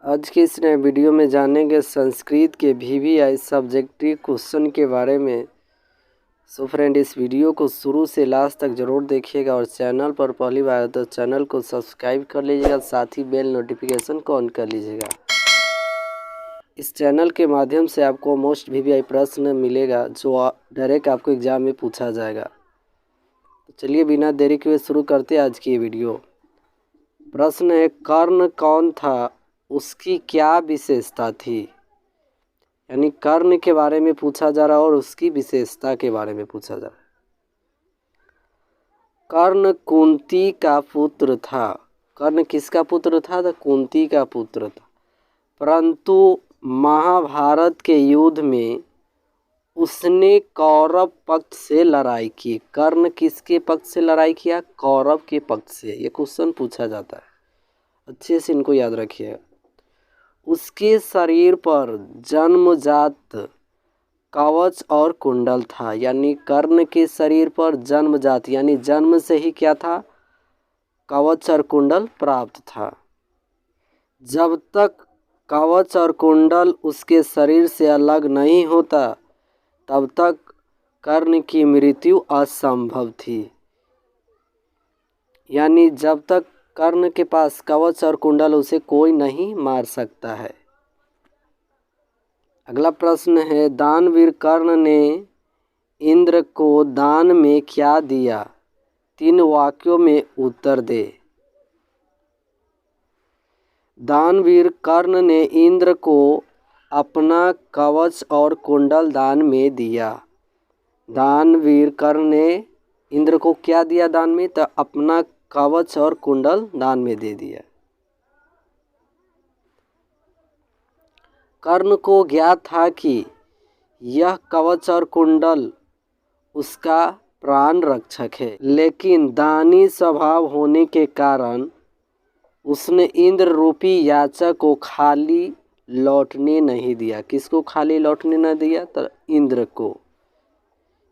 आज के इस नए वीडियो में जानेंगे संस्कृत के वीवीआई सब्जेक्टिव क्वेश्चन के बारे में। सो फ्रेंड, इस वीडियो को शुरू से लास्ट तक ज़रूर देखिएगा और चैनल पर पहली बार है तो चैनल को सब्सक्राइब कर लीजिएगा, साथ ही बेल नोटिफिकेशन को ऑन कर लीजिएगा। इस चैनल के माध्यम से आपको मोस्ट वीवीआई प्रश्न मिलेगा जो डायरेक्ट आपको एग्जाम में पूछा जाएगा। तो चलिए बिना देरी के शुरू करते हैं आज की ये वीडियो। प्रश्न है, कर्ण कौन था, उसकी क्या विशेषता थी। यानी कर्ण के बारे में पूछा जा रहा है और उसकी विशेषता के बारे में पूछा जा रहा है। कर्ण कुंती का पुत्र था। कर्ण किसका पुत्र था? तो कुंती का पुत्र था। परंतु महाभारत के युद्ध में उसने कौरव पक्ष से लड़ाई की। कर्ण किसके पक्ष से लड़ाई किया? कौरव के पक्ष से। ये क्वेश्चन पूछा जाता है, अच्छे से इनको याद रखिए। उसके शरीर पर जन्मजात कवच और कुंडल था। यानी कर्ण के शरीर पर जन्मजात यानी जन्म से ही क्या था? कवच और कुंडल प्राप्त था। जब तक कवच और कुंडल उसके शरीर से अलग नहीं होता तब तक कर्ण की मृत्यु असंभव थी। यानी जब तक कर्ण के पास कवच और कुंडल उसे कोई नहीं मार सकता है। अगला प्रश्न है, दानवीर कर्ण ने इंद्र को दान में क्या दिया? 3 वाक्यों में उत्तर दे। दानवीर कर्ण ने इंद्र को अपना कवच और कुंडल दान में दिया। दानवीर कर्ण ने इंद्र को क्या दिया दान में? तो अपना कवच और कुंडल दान में दे दिया। कर्ण को ज्ञात था कि यह कवच और कुंडल उसका प्राण रक्षक है, लेकिन दानी स्वभाव होने के कारण उसने इंद्र रूपी याचक को खाली लौटने नहीं दिया। किसको खाली लौटने न दिया? तो इंद्र को,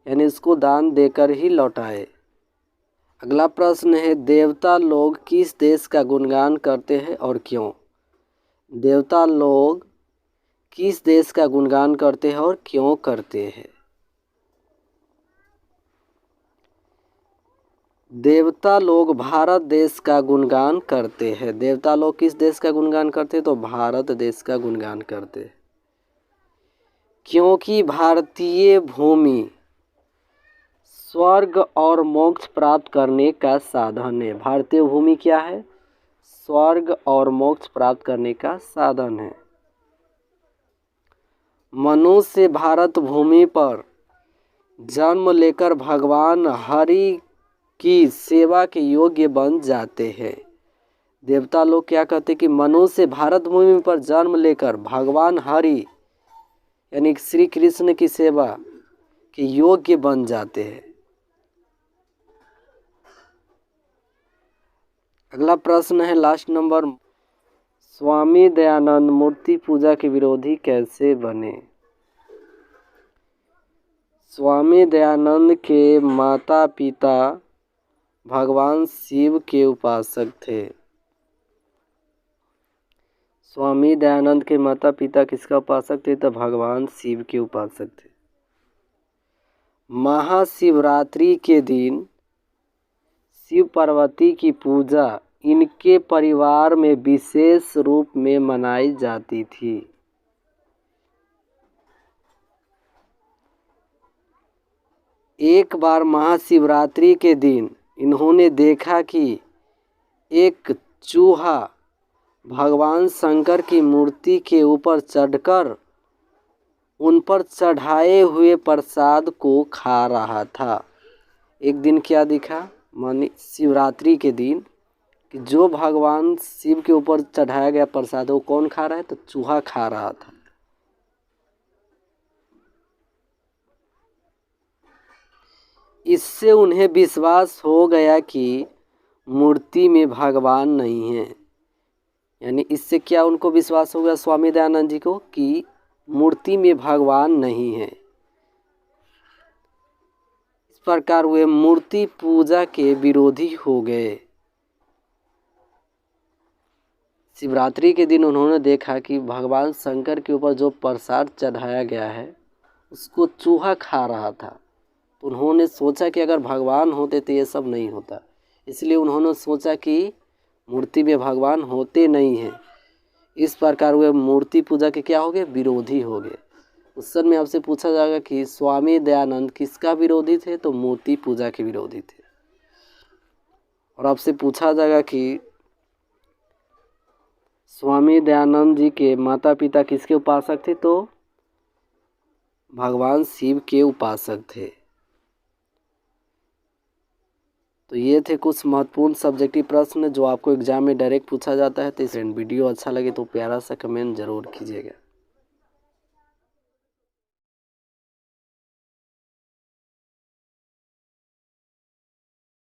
यानी उसको दान देकर ही लौटाए। अगला प्रश्न है, देवता लोग किस देश का गुणगान करते हैं और क्यों? देवता लोग किस देश का गुणगान करते हैं और क्यों करते हैं? देवता लोग भारत देश का गुणगान करते हैं। देवता लोग किस देश का गुणगान करते हैं? तो भारत देश का गुणगान करते हैं। क्योंकि भारतीय भूमि स्वर्ग और मोक्ष प्राप्त करने का साधन है। भारतीय भूमि क्या है? स्वर्ग और मोक्ष प्राप्त करने का साधन है। मनुष्य भारत भूमि पर जन्म लेकर भगवान हरि की सेवा के योग्य बन जाते हैं। देवता लोग क्या कहते हैं कि मनुष्य भारत भूमि पर जन्म लेकर भगवान हरि यानी श्री कृष्ण की सेवा के योग्य बन जाते हैं। अगला प्रश्न है लास्ट नंबर, स्वामी दयानंद मूर्ति पूजा के विरोधी कैसे बने? स्वामी दयानंद के माता पिता भगवान शिव के उपासक थे। स्वामी दयानंद के माता पिता किसका उपासक थे? तो भगवान शिव के उपासक थे। महाशिवरात्रि के दिन शिव पार्वती की पूजा इनके परिवार में विशेष रूप में मनाई जाती थी। एक बार महाशिवरात्रि के दिन इन्होंने देखा कि एक चूहा भगवान शंकर की मूर्ति के ऊपर चढ़कर उन पर चढ़ाए हुए प्रसाद को खा रहा था। एक दिन क्या दिखा? मानी शिवरात्रि के दिन कि जो भगवान शिव के ऊपर चढ़ाया गया प्रसाद वो कौन खा रहा है? तो चूहा खा रहा था। इससे उन्हें विश्वास हो गया कि मूर्ति में भगवान नहीं है। यानी इससे क्या उनको विश्वास हो गया स्वामी दयानंद जी को कि मूर्ति में भगवान नहीं है। इस प्रकार वे मूर्ति पूजा के विरोधी हो गए। शिवरात्रि के दिन उन्होंने देखा कि भगवान शंकर के ऊपर जो प्रसाद चढ़ाया गया है उसको चूहा खा रहा था। तो उन्होंने सोचा कि अगर भगवान होते तो ये सब नहीं होता। इसलिए उन्होंने सोचा कि मूर्ति में भगवान होते नहीं हैं। इस प्रकार वे मूर्ति पूजा के क्या हो गए, विरोधी हो गए। उस समय आपसे पूछा जाएगा कि स्वामी दयानंद किसका विरोधी थे, तो मूर्ति पूजा के विरोधी थे। और आपसे पूछा जाएगा कि स्वामी दयानंद जी के माता पिता किसके उपासक थे, तो भगवान शिव के उपासक थे। तो ये थे कुछ महत्वपूर्ण सब्जेक्टिव प्रश्न जो आपको एग्जाम में डायरेक्ट पूछा जाता है। तो इस वीडियो अच्छा लगे तो प्यारा सा कमेंट जरूर कीजिएगा।